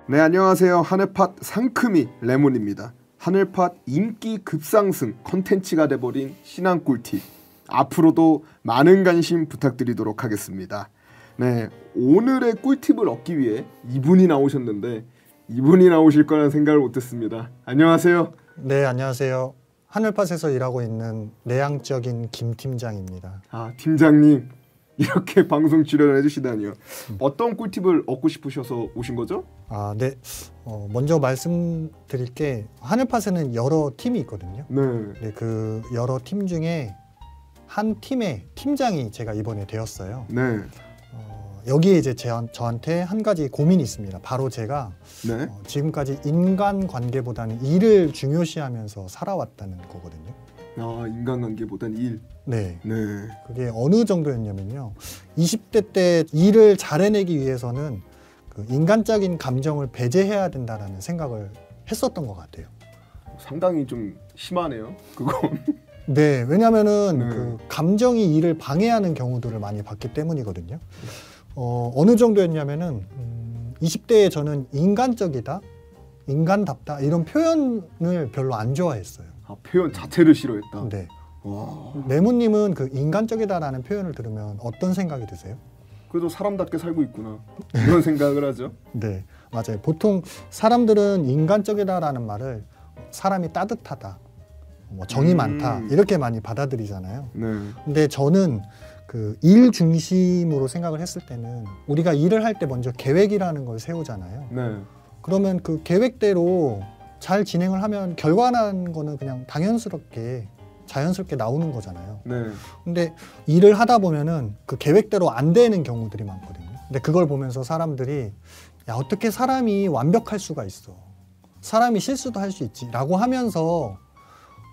네, 안녕하세요. 하늘팟 상큼이 레몬입니다. 하늘팟 인기 급상승 컨텐츠가 돼버린 신한 꿀팁. 앞으로도 많은 관심 부탁드리도록 하겠습니다. 네, 오늘의 꿀팁을 얻기 위해 이분이 나오셨는데 이분이 나오실 거란 생각을 못했습니다. 안녕하세요. 네, 안녕하세요. 하늘팟에서 일하고 있는 내향적인 김 팀장입니다. 아, 팀장님. 이렇게 방송 출연을 해주시다니요. 어떤 꿀팁을 얻고 싶으셔서 오신 거죠? 아, 네. 먼저 말씀드릴 게 하늘팟에는 여러 팀이 있거든요. 네. 네, 그 여러 팀 중에 한 팀의 팀장이 제가 이번에 되었어요. 네. 여기에 이제 저한테 한 가지 고민이 있습니다. 바로 제가 네. 지금까지 인간관계보다는 일을 중요시하면서 살아왔다는 거거든요. 아, 인간관계보단 일. 네. 네. 그게 어느 정도였냐면요. 20대 때 일을 잘해내기 위해서는 그 인간적인 감정을 배제해야 된다라는 생각을 했었던 것 같아요. 상당히 좀 심하네요. 그건. 네, 왜냐하면은 네. 그 감정이 일을 방해하는 경우들을 많이 봤기 때문이거든요. 어느 정도였냐면은 20대에 저는 인간적이다, 인간답다 이런 표현을 별로 안 좋아했어요. 아, 표현 자체를 싫어했다. 네. 와. 레몬님은 그 인간적이다라는 표현을 들으면 어떤 생각이 드세요? 그래도 사람답게 살고 있구나. 이런 생각을 하죠. 네, 맞아요. 보통 사람들은 인간적이다라는 말을 사람이 따뜻하다, 뭐 정이 많다 이렇게 많이 받아들이잖아요. 네. 근데 저는 그 일 중심으로 생각을 했을 때는 우리가 일을 할 때 먼저 계획이라는 걸 세우잖아요. 네. 그러면 그 계획대로 잘 진행을 하면 결과라는 거는 그냥 당연스럽게 자연스럽게 나오는 거잖아요. 네. 근데 일을 하다 보면은 그 계획대로 안 되는 경우들이 많거든요. 근데 그걸 보면서 사람들이 야, 어떻게 사람이 완벽할 수가 있어. 사람이 실수도 할 수 있지. 라고 하면서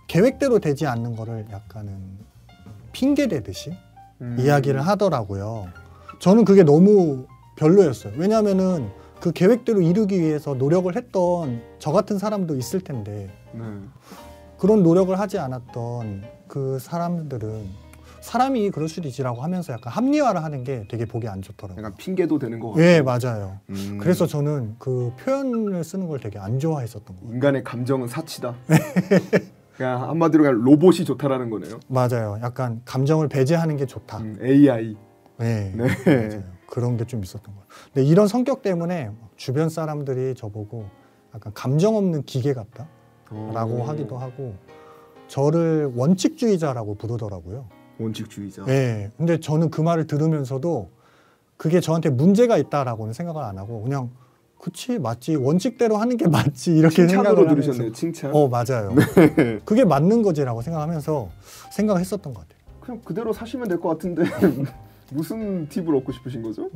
계획대로 되지 않는 거를 약간은 핑계대듯이 이야기를 하더라고요. 저는 그게 너무 별로였어요. 왜냐하면은 그 계획대로 이루기 위해서 노력을 했던 저 같은 사람도 있을 텐데 네. 그런 노력을 하지 않았던 그 사람들은 사람이 그럴 수도 있지라고 하면서 약간 합리화를 하는 게 되게 보기 안 좋더라고요. 약간 핑계도 되는 것 같아요. 네, 맞아요. 그래서 저는 그 표현을 쓰는 걸 되게 안 좋아했었던 것 같아요. 인간의 감정은 사치다. 그냥 한마디로 그냥 로봇이 좋다라는 거네요. 맞아요. 약간 감정을 배제하는 게 좋다. AI. 네, 네. 맞아요. 그런 게 좀 있었던 거예요. 근데 이런 성격 때문에 주변 사람들이 저보고 약간 감정 없는 기계 같다 라고 하기도 하고 저를 원칙주의자라고 부르더라고요. 원칙주의자. 네, 근데 저는 그 말을 들으면서도 그게 저한테 문제가 있다라고는 생각을 안 하고 그냥 그치 맞지 원칙대로 하는 게 맞지 이렇게 생각을 하면서 들으셨네요. 칭찬. 맞아요. 그게 맞는 거지라고 생각하면서 생각을 했었던 것 같아요. 그냥 그대로 사시면 될 것 같은데 무슨 팁을 얻고 싶으신 거죠?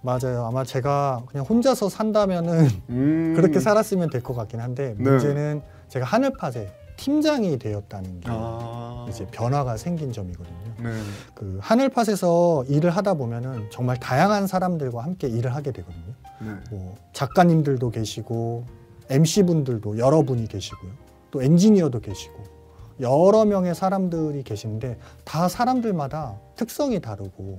맞아요. 아마 제가 그냥 혼자서 산다면은 그렇게 살았으면 될 것 같긴 한데 문제는 제가 하늘팟에 팀장이 되었다는 게 이제 변화가 생긴 점이거든요. 네. 그 하늘팟에서 일을 하다 보면은 정말 다양한 사람들과 함께 일을 하게 되거든요. 네. 뭐 작가님들도 계시고 MC분들도 여러분이 계시고요. 또 엔지니어도 계시고 여러 명의 사람들이 계시는데 다 사람들마다 특성이 다르고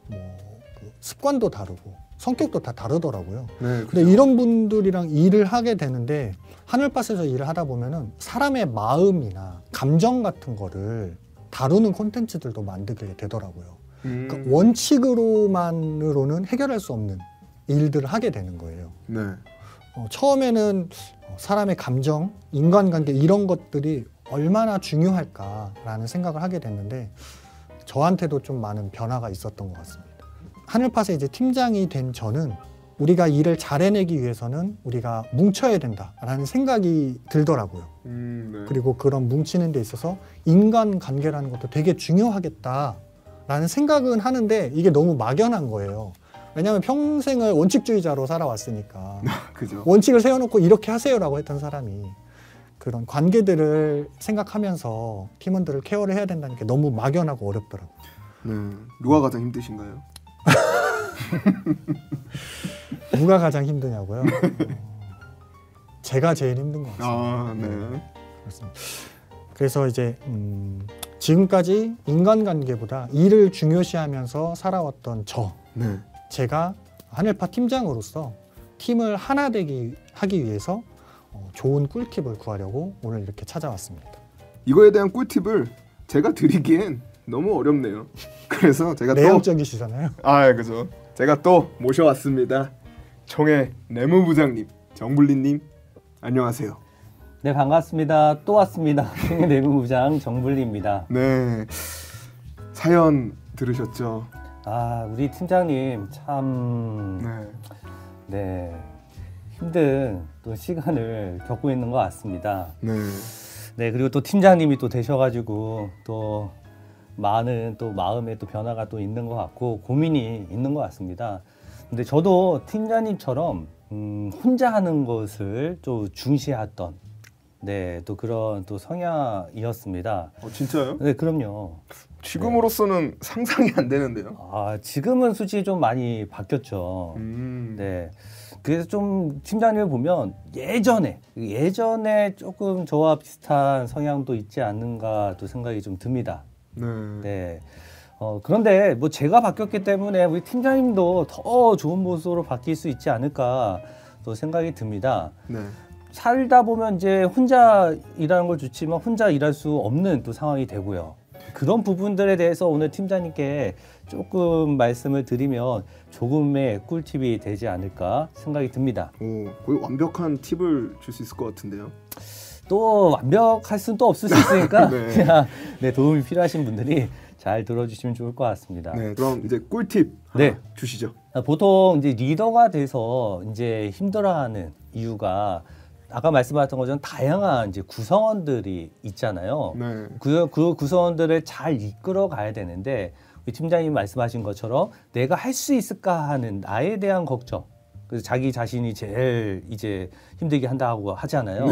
그 습관도 다르고 성격도 다 다르더라고요. 네, 근데 이런 분들이랑 일을 하게 되는데 하늘팟에서 일을 하다 보면은 사람의 마음이나 감정 같은 거를 다루는 콘텐츠들도 만들게 되더라고요. 그러니까 원칙으로만으로는 해결할 수 없는 일들을 하게 되는 거예요. 네. 처음에는 사람의 감정, 인간관계 이런 것들이 얼마나 중요할까라는 생각을 하게 됐는데 저한테도 좀 많은 변화가 있었던 것 같습니다. 하늘팟에 이제 팀장이 된 저는 우리가 일을 잘 해내기 위해서는 우리가 뭉쳐야 된다라는 생각이 들더라고요. 네. 그리고 그런 뭉치는 데 있어서 인간관계라는 것도 되게 중요하겠다라는 생각은 하는데 이게 너무 막연한 거예요. 왜냐하면 평생을 원칙주의자로 살아왔으니까 그죠. 원칙을 세워놓고 이렇게 하세요라고 했던 사람이 그런 관계들을 생각하면서 팀원들을 케어를 해야 된다는 게 너무 막연하고 어렵더라고요. 네. 누가 가장 힘드신가요? 누가 가장 힘드냐고요? 제가 제일 힘든 것 같습니다. 아, 네. 그렇습니다. 그래서 이제 지금까지 인간관계보다 일을 중요시하면서 살아왔던 네. 제가 하늘팟 팀장으로서 팀을 하나 되기 하기 위해서 좋은 꿀팁을 구하려고 오늘 이렇게 찾아왔습니다. 이거에 대한 꿀팁을 제가 드리기엔 너무 어렵네요. 그래서 제가 내용적이시잖아요. 그죠. 제가 또 모셔왔습니다. 총회 내무부장님 정블리님 안녕하세요. 네, 반갑습니다. 또 왔습니다. 총회 내무부장 정블리입니다. 네, 사연 들으셨죠? 우리 팀장님 참 힘든 또 시간을 겪고 있는 것 같습니다. 네, 그리고 또 팀장님이 또 되셔가지고 또 많은 또 마음의 또 변화가 또 있는 것 같고 고민이 있는 것 같습니다. 근데 저도 팀장님처럼 혼자 하는 것을 좀 중시했던 또 그런 또 성향이었습니다. 진짜요? 네, 그럼요. 지금으로서는 상상이 안 되는데요. 지금은 솔직히 좀 많이 바뀌었죠. 네. 그래서 좀 팀장님을 보면 예전에 조금 저와 비슷한 성향도 있지 않는가 또 생각이 좀 듭니다. 네. 그런데 뭐 제가 바뀌었기 때문에 우리 팀장님도 더 좋은 모습으로 바뀔 수 있지 않을까 또 생각이 듭니다. 살다 보면 이제 혼자 일하는 걸 좋지만 혼자 일할 수 없는 또 상황이 되고요. 그런 부분들에 대해서 오늘 팀장님께 조금 말씀을 드리면 조금의 꿀팁이 되지 않을까 생각이 듭니다. 거의 완벽한 팁을 줄 수 있을 것 같은데요. 또 완벽할 수는 또 없을 수 있으니까 그냥 도움이 필요하신 분들이 잘 들어주시면 좋을 것 같습니다. 네, 그럼 이제 꿀팁 주시죠. 보통 이제 리더가 돼서 이제 힘들어하는 이유가 아까 말씀하셨던 것처럼 다양한 이제 구성원들이 있잖아요. 그 구성원들을 잘 이끌어 가야 되는데 우리 팀장님 말씀하신 것처럼 내가 할 수 있을까 하는 나에 대한 걱정. 그래서 자기 자신이 제일 이제 힘들게 한다고 하잖아요.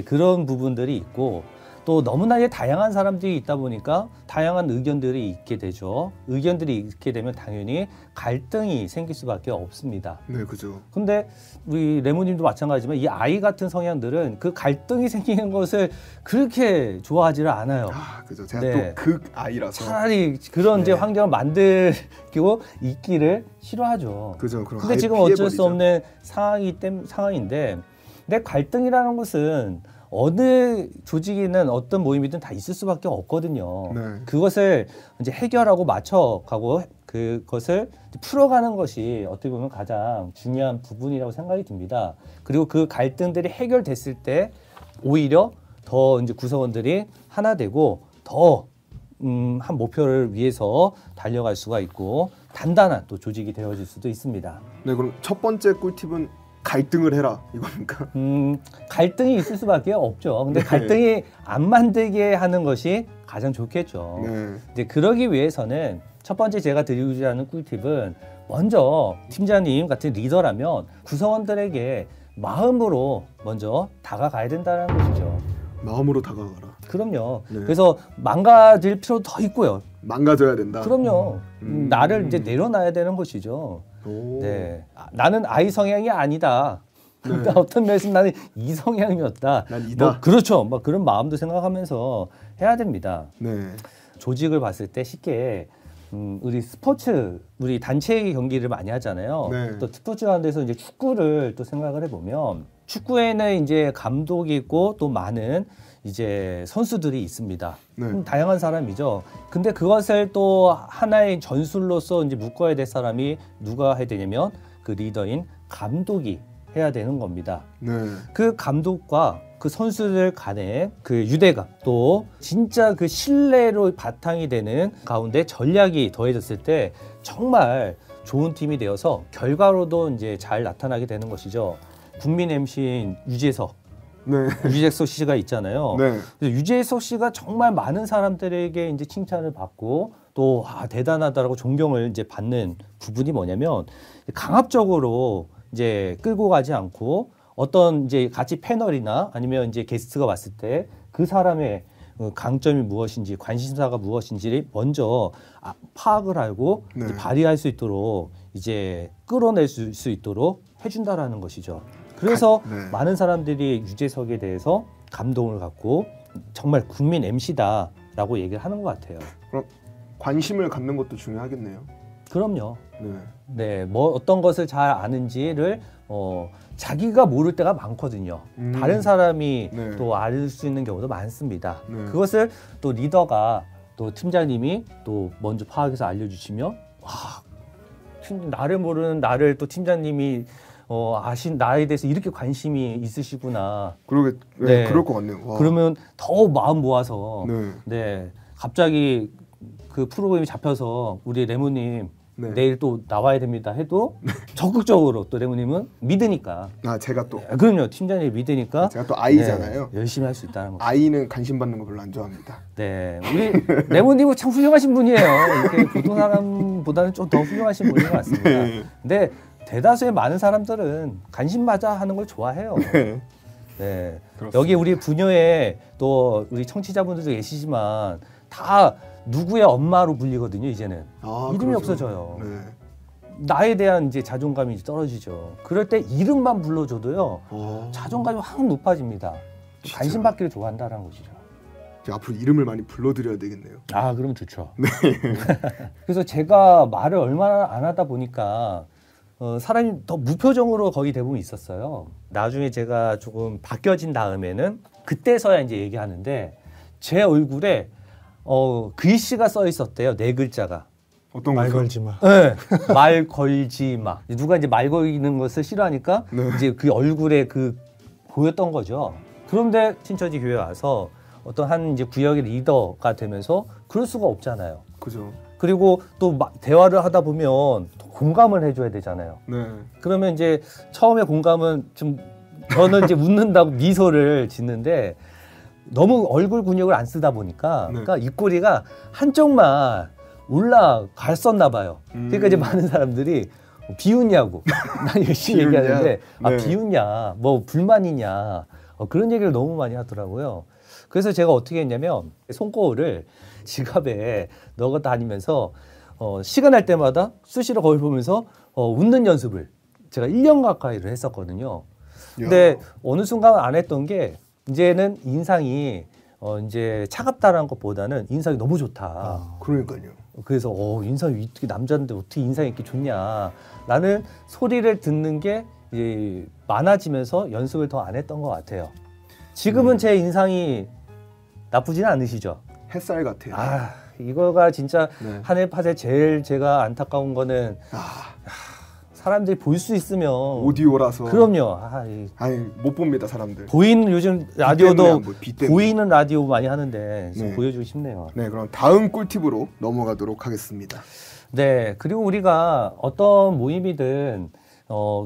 그런 부분들이 있고 또 너무나 다양한 사람들이 있다 보니까 다양한 의견들이 있게 되죠. 의견들이 있게 되면 당연히 갈등이 생길 수밖에 없습니다. 네, 그죠. 근데 우리 레모님도 마찬가지지만 이 아이 같은 성향들은 그 갈등이 생기는 것을 그렇게 좋아하지를 않아요. 그죠. 제가 또 극아이라서 차라리 그런 이제 환경을 만들고 있기를 싫어하죠. 그죠. 그럼 근데 지금 어쩔 수 없는 상황인데 내 갈등이라는 것은 어느 조직이든 어떤 모임이든 다 있을 수밖에 없거든요. 그것을 이제 해결하고 맞춰가고 그것을 풀어가는 것이 어떻게 보면 가장 중요한 부분이라고 생각이 듭니다. 그리고 그 갈등들이 해결됐을 때 오히려 더 이제 구성원들이 하나 되고 더 한 목표를 위해서 달려갈 수가 있고 단단한 또 조직이 되어질 수도 있습니다. 네, 그럼 첫 번째 꿀팁은 갈등을 해라 이겁니까? 갈등이 있을 수밖에 없죠. 근데 갈등이 안 만들게 하는 것이 가장 좋겠죠. 근데 그러기 위해서는 첫 번째 제가 드리고자 하는 꿀팁은 먼저 팀장님 같은 리더라면 구성원들에게 마음으로 먼저 다가가야 된다는 것이죠. 마음으로 다가가라. 그럼요. 그래서 망가질 필요도 더 있고요. 망가져야 된다. 그럼요. 나를 이제 내려놔야 되는 것이죠. 나는 아이 성향이 아니다. 어떤 면에서 나는 이 성향이었다. 난 이다. 그렇죠. 그런 마음도 생각하면서 해야 됩니다. 조직을 봤을 때 쉽게 우리 단체 경기를 많이 하잖아요. 또 스포츠 하는 데서 이제 축구를 또 생각을 해보면 축구에는 이제 감독이 있고 또 많은 이제 선수들이 있습니다. 다양한 사람이죠. 근데 그것을 또 하나의 전술로서 이제 묶어야 될 사람이 누가 해야 되냐면 그 리더인 감독이 해야 되는 겁니다. 그 감독과 그 선수들 간의 그 유대감 또 진짜 그 신뢰로 바탕이 되는 가운데 전략이 더해졌을 때 정말 좋은 팀이 되어서 결과로도 이제 잘 나타나게 되는 것이죠. 국민 MC인 유재석 씨가 있잖아요. 그래서 유재석 씨가 정말 많은 사람들에게 이제 칭찬을 받고 또 대단하다라고 존경을 이제 받는 부분이 뭐냐면 강압적으로 이제 끌고 가지 않고 어떤 이제 같이 패널이나 아니면 이제 게스트가 왔을 때 그 사람의 강점이 무엇인지 관심사가 무엇인지를 먼저 파악을 하고 이제 발휘할 수 있도록 이제 끌어낼 수 있도록 해준다라는 것이죠. 그래서 많은 사람들이 유재석에 대해서 감동을 갖고 정말 국민 MC다라고 얘기를 하는 것 같아요. 그럼 관심을 갖는 것도 중요하겠네요. 그럼요. 네, 뭐 어떤 것을 잘 아는지를 자기가 모를 때가 많거든요. 다른 사람이 또 알 수 있는 경우도 많습니다. 그것을 또 리더가 또 팀장님이 또 먼저 파악해서 알려주시면 와, 나를 모르는 나를 또 팀장님이 아신 나에 대해서 이렇게 관심이 있으시구나. 그러게, 네, 그럴 것 같네요. 와. 그러면 더 마음 모아서 네, 갑자기 그 프로그램이 잡혀서 우리 레모님 내일 또 나와야 됩니다 해도 적극적으로 또 레모님은 믿으니까. 아, 제가 또. 그럼요. 팀장님이 믿으니까. 제가 또 아이잖아요. 네, 열심히 할 수 있다는 거. 아이는 관심 받는 거 별로 안 좋아합니다. 네, 우리 레모님은 참 훌륭하신 분이에요. 이렇게 보통 사람보다는 좀 더 훌륭하신 분인 것 같습니다. 근데 대다수의 많은 사람들은 관심 받아 하는 걸 좋아해요. 네, 여기 우리 부녀에 또 우리 청취자분들도 계시지만 다 누구의 엄마로 불리거든요. 이제는 이름이 그렇죠. 없어져요. 나에 대한 이제 자존감이 떨어지죠. 그럴 때 이름만 불러줘도요 자존감이 확 높아집니다. 진짜? 관심 받기를 좋아한다는 것이죠. 앞으로 이름을 많이 불러드려야 되겠네요. 아, 그러면 좋죠. 네. 그래서 제가 말을 얼마나 안 하다 보니까 사람이 더 무표정으로 거의 대부분 있었어요. 나중에 제가 조금 바뀌어진 다음에는 그때서야 이제 얘기하는데 제 얼굴에 글씨가 써 있었대요. 4글자가. 어떤 말 걸지 마. 네, 말 걸지 마. 누가 이제 말 걸리는 것을 싫어하니까 이제 그 얼굴에 그 보였던 거죠. 그런데 신천지 교회 와서 어떤 한 이제 구역의 리더가 되면서 그럴 수가 없잖아요. 그죠. 그리고 또 대화를 하다 보면 공감을 해줘야 되잖아요. 그러면 이제 처음에 공감은 좀 저는 이제 웃는다고 미소를 짓는데 너무 얼굴 근육을 안 쓰다 보니까 그러니까 입꼬리가 한쪽만 올라갔었나 봐요. 그러니까 이제 많은 사람들이 비웃냐고 난 열심히 얘기하는데 비웃냐 뭐 불만이냐 그런 얘기를 너무 많이 하더라고요. 그래서 제가 어떻게 했냐면 손거울을 지갑에 넣어 다니면서 시간 날 때마다 수시로 거울 보면서 웃는 연습을 제가 1년 가까이를 했었거든요. 근데 어느 순간 안 했던 게 이제는 인상이 이제 차갑다라는 것보다는 인상이 너무 좋다. 그러니까요. 그래서 인상이 어떻게 남자인데 어떻게 인상이 이렇게 좋냐라는 소리를 듣는 게 이제 많아지면서 연습을 더 안 했던 것 같아요. 지금은 제 인상이 나쁘지는 않으시죠? 햇살 같아요. 이거가 진짜 하늘팟에 제일 제가 안타까운 거는 사람들이 볼 수 있으면 오디오라서. 그럼요. 아니 못 봅니다 사람들. 보이는 요즘 라디오도 보이는 라디오 많이 하는데 보여주고 싶네요. 네, 그럼 다음 꿀팁으로 넘어가도록 하겠습니다. 네, 그리고 우리가 어떤 모임이든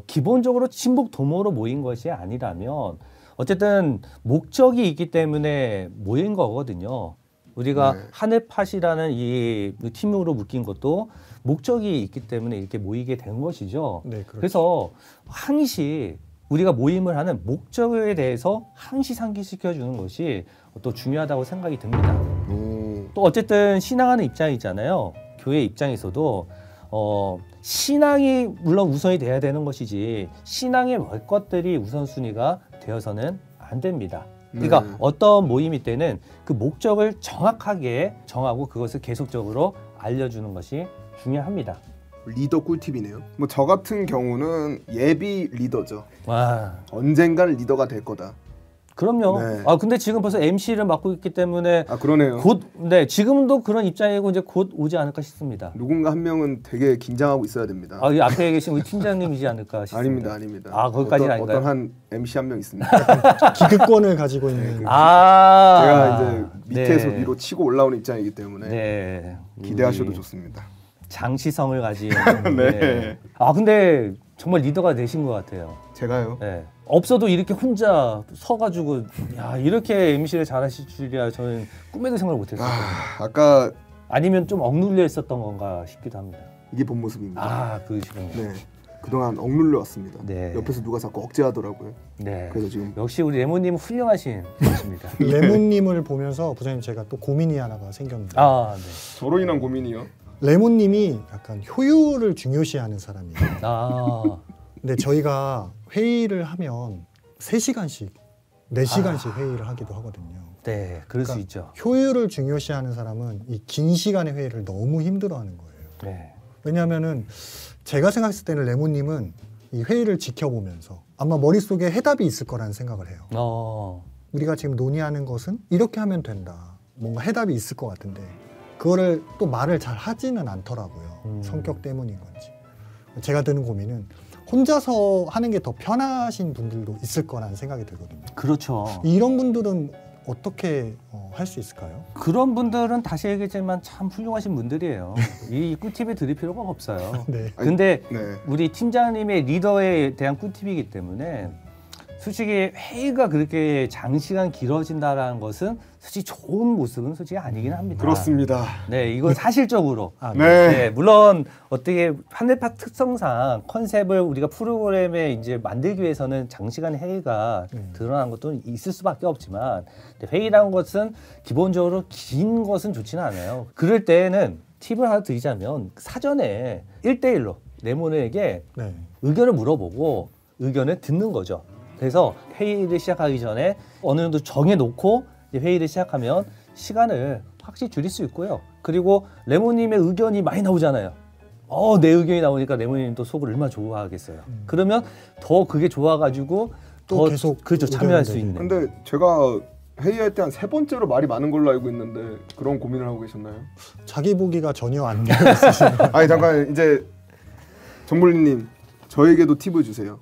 기본적으로 친목 도모로 모인 것이 아니라면 어쨌든 목적이 있기 때문에 모인 거거든요. 우리가 하늘팟이라는 이 팀으로 묶인 것도 목적이 있기 때문에 이렇게 모이게 된 것이죠. 네, 그렇죠. 그래서 항시 우리가 모임을 하는 목적에 대해서 항시 상기시켜 주는 것이 또 중요하다고 생각이 듭니다. 또 어쨌든 신앙하는 입장이잖아요. 교회 입장에서도 신앙이 물론 우선이 돼야 되는 것이지 신앙의 것들이 우선순위가 되어서는 안 됩니다. 그러니까 어떤 모임일 때는 그 목적을 정확하게 정하고 그것을 계속적으로 알려주는 것이 중요합니다. 리더 꿀팁이네요. 뭐 저 같은 경우는 예비 리더죠. 와. 언젠간 리더가 될 거다. 그럼요. 근데 지금 벌써 MC를 맡고 있기 때문에 그러네요. 곧 지금도 그런 입장이고 이제 곧 오지 않을까 싶습니다. 누군가 한 명은 되게 긴장하고 있어야 됩니다. 이 앞에 계신 우리 팀장님이지 않을까 싶습니다. 아닙니다. 거기까지는 아닌가요? 어떤 한 MC 한 명 있습니다. 기득권을 가지고 있는. 제가 이제 밑에서 위로 치고 올라오는 입장이기 때문에 기대하셔도 좋습니다. 장시성을 가진. 근데 정말 리더가 되신 것 같아요. 제가요? 네. 없어도 이렇게 혼자 서가지고 이렇게 MC를 잘하실 줄이야 저는 꿈에도 생각을 못했어요. 아까 아니면 좀 억눌려 있었던 건가 싶기도 합니다. 이게 본 모습입니다. 그러시군요. 네, 그동안 억눌려 왔습니다. 네. 옆에서 누가 자꾸 억제하더라고요. 네. 그래서 지금 역시 우리 레몬님 훌륭하신 분이십니다. 레몬님을 보면서 부장님 제가 또 고민이 하나가 생겼는데. 네. 저로 인한 고민이요? 레몬님이 약간 효율을 중요시하는 사람이에요. 근데 저희가 회의를 하면 3시간씩, 4시간씩 회의를 하기도 하거든요. 네, 그럴 수 있죠. 효율을 중요시하는 사람은 이 긴 시간의 회의를 너무 힘들어하는 거예요. 네. 왜냐하면은 제가 생각했을 때는 레모님은 이 회의를 지켜보면서 아마 머릿속에 해답이 있을 거라는 생각을 해요. 우리가 지금 논의하는 것은 이렇게 하면 된다. 뭔가 해답이 있을 것 같은데 그거를 또 말을 잘 하지는 않더라고요. 성격 때문인 건지. 제가 드는 고민은 혼자서 하는 게 더 편하신 분들도 있을 거라는 생각이 들거든요. 그렇죠. 이런 분들은 어떻게 할 수 있을까요? 그런 분들은 다시 얘기했지만 참 훌륭하신 분들이에요. 이 꿀팁을 드릴 필요가 없어요. 네. 근데 네. 우리 팀장님의 리더에 대한 꿀팁이기 때문에 솔직히 회의가 그렇게 장시간 길어진다라는 것은 솔직히 좋은 모습은 솔직히 아니긴 합니다. 그렇습니다. 네, 이건 사실적으로. 네. 네, 물론 어떻게 하늘팟 특성상 컨셉을 우리가 프로그램에 이제 만들기 위해서는 장시간 회의가 드러나는 것도 있을 수밖에 없지만 회의라는 것은 기본적으로 긴 것은 좋지는 않아요. 그럴 때는 팁을 하나 드리자면 사전에 1대1로 레몬에게 네. 의견을 물어보고 의견을 듣는 거죠. 그래서 회의를 시작하기 전에 어느 정도 정해놓고 회의를 시작하면 시간을 확실히 줄일 수 있고요. 그리고 레몬님의 의견이 많이 나오잖아요. 내 의견이 나오니까 레몬님도 속을 얼마나 좋아하겠어요. 그러면 더 그게 좋아가지고 더 계속 그렇죠, 참여할 수 있는. 근데 제가 회의할 때 한 3번째로 말이 많은 걸로 알고 있는데 그런 고민을 하고 계셨나요? 자기 보기가 전혀 안 되어 있으시네요. 아니 잠깐 이제 정블리님 저에게도 팁을 주세요.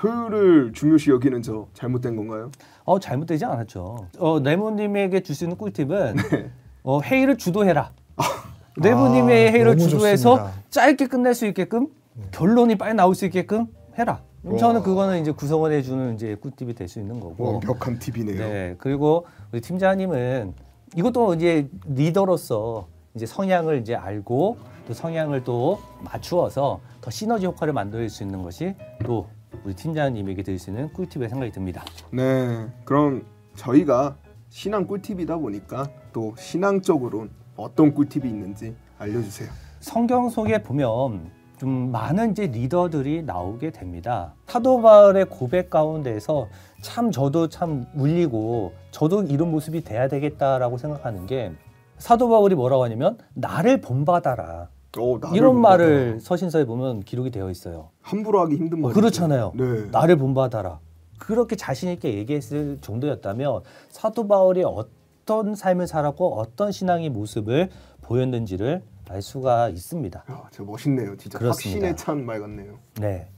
효율을 중요시 여기는 저 잘못된 건가요? 잘못되지 않았죠. 레몬님에게 줄 수 있는 꿀팁은 회의를 주도해라. 레몬님의 회의를 주도해서 좋습니다. 짧게 끝낼 수 있게끔 결론이 빨리 나올 수 있게끔 해라. 저는 그거는 이제 구성원에 주는 이제 꿀팁이 될 수 있는 거고. 완벽한 팁이네요. 네, 그리고 우리 팀장님은 이것도 이제 리더로서 이제 성향을 이제 알고 또 성향을 또 맞추어서 더 시너지 효과를 만들 수 있는 것이 또 우리 팀장님에게 드릴 수 있는 꿀팁의 생각이 듭니다. 네, 그럼 저희가 신앙 꿀팁이다 보니까 또 신앙적으로는 어떤 꿀팁이 있는지 알려주세요. 성경 속에 보면 좀 많은 이제 리더들이 나오게 됩니다. 사도 바울의 고백 가운데서 참 저도 참 울리고 저도 이런 모습이 돼야 되겠다라고 생각하는 게 사도 바울이 뭐라고 하냐면 나를 본받아라. 이런 말을 서신서에 보면 기록이 되어 있어요. 함부로 하기 힘든 말이죠. 그렇잖아요. 네. 나를 본받아라. 그렇게 자신 있게 얘기했을 정도였다면 사도 바울이 어떤 삶을 살았고 어떤 신앙의 모습을 보였는지를 알 수가 있습니다. 진짜 멋있네요. 진짜 그렇습니다. 확신에 찬 말 같네요. 네.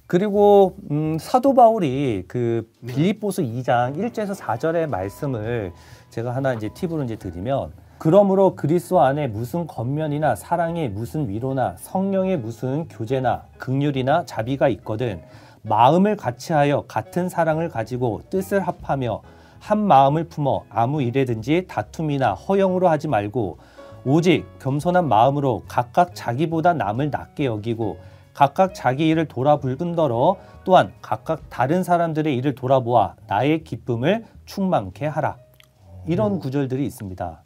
그리고 사도 바울이 그 빌립보서 2장 1절에서 4절의 말씀을 제가 하나 이제 팁으로 이제 드리면 그러므로 그리스도 안에 무슨 겉면이나 사랑에 무슨 위로나 성령의 무슨 교제나 긍휼이나 자비가 있거든 마음을 같이하여 같은 사랑을 가지고 뜻을 합하며 한 마음을 품어 아무 일에든지 다툼이나 허영으로 하지 말고 오직 겸손한 마음으로 각각 자기보다 남을 낮게 여기고 각각 자기 일을 돌아불근더러 또한 각각 다른 사람들의 일을 돌아보아 나의 기쁨을 충만케 하라. 이런 구절들이 있습니다.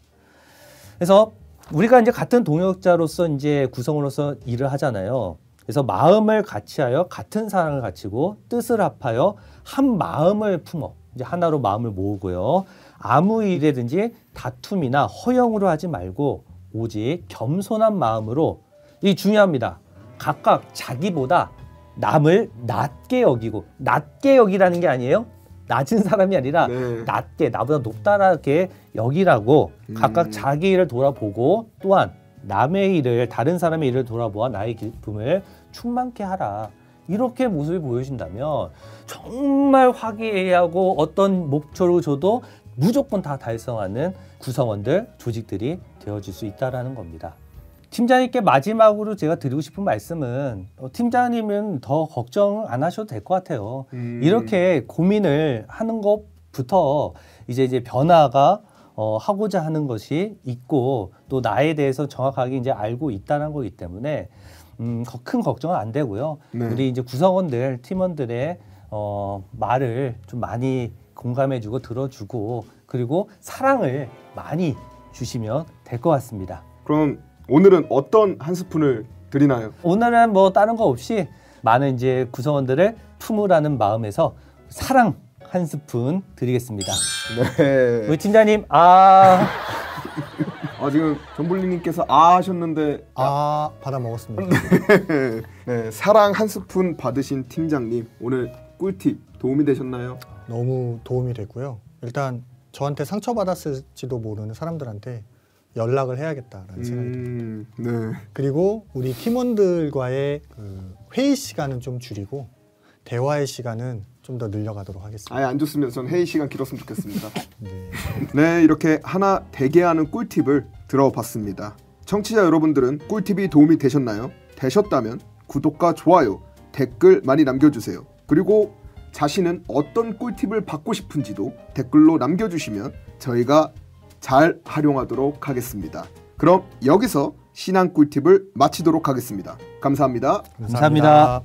그래서 우리가 이제 같은 동역자로서 이제 구성으로서 일을 하잖아요. 그래서 마음을 같이하여 같은 사랑을 갖추고 뜻을 합하여 한 마음을 품어 이제 하나로 마음을 모으고요. 아무 일에든지 다툼이나 허영으로 하지 말고 오직 겸손한 마음으로 이 중요합니다. 각각 자기보다 남을 낮게 여기고 낮게 여기라는 게 아니에요. 낮은 사람이 아니라 낮게 나보다 높다라게 여기라고 각각 자기 일을 돌아보고 또한 남의 일을 다른 사람의 일을 돌아보아 나의 기쁨을 충만케 하라. 이렇게 모습이 보여진다면 정말 화기애애하고 어떤 목표를 줘도 무조건 다 달성하는 구성원들, 조직들이 되어질 수 있다는 겁니다. 팀장님께 마지막으로 제가 드리고 싶은 말씀은 팀장님은 더 걱정 안 하셔도 될 것 같아요. 이렇게 고민을 하는 것부터 이제 변화가 하고자 하는 것이 있고 또 나에 대해서 정확하게 이제 알고 있다는 거기 때문에 큰 걱정은 안 되고요. 네. 우리 이제 구성원들, 팀원들의 말을 좀 많이 공감해주고 들어주고 그리고 사랑을 많이 주시면 될 것 같습니다. 그럼 오늘은 어떤 한 스푼을 드리나요? 오늘은 뭐 다른 거 없이 많은 이제 구성원들을 품으라는 마음에서 사랑 한 스푼 드리겠습니다. 네. 우리 팀장님 지금 전블리님께서 하셨는데 받아 먹었습니다. 네, 사랑 한 스푼 받으신 팀장님, 오늘 꿀팁 도움이 되셨나요? 너무 도움이 됐고요. 일단 저한테 상처받았을지도 모르는 사람들한테 연락을 해야겠다라는 생각이 듭니다. 네. 그리고 우리 팀원들과의 그 회의 시간은 좀 줄이고 대화의 시간은 좀 더 늘려가도록 하겠습니다. 아예 안 좋습니다. 전 회의 시간 길었으면 좋겠습니다. 네. 네, 이렇게 하나 되게 하는 꿀팁을 들어봤습니다. 청취자 여러분들은 꿀팁이 도움이 되셨나요? 되셨다면 구독과 좋아요, 댓글 많이 남겨주세요. 그리고 자신은 어떤 꿀팁을 받고 싶은지도 댓글로 남겨주시면 저희가 잘 활용하도록 하겠습니다. 그럼 여기서 신앙 꿀팁을 마치도록 하겠습니다. 감사합니다. 감사합니다.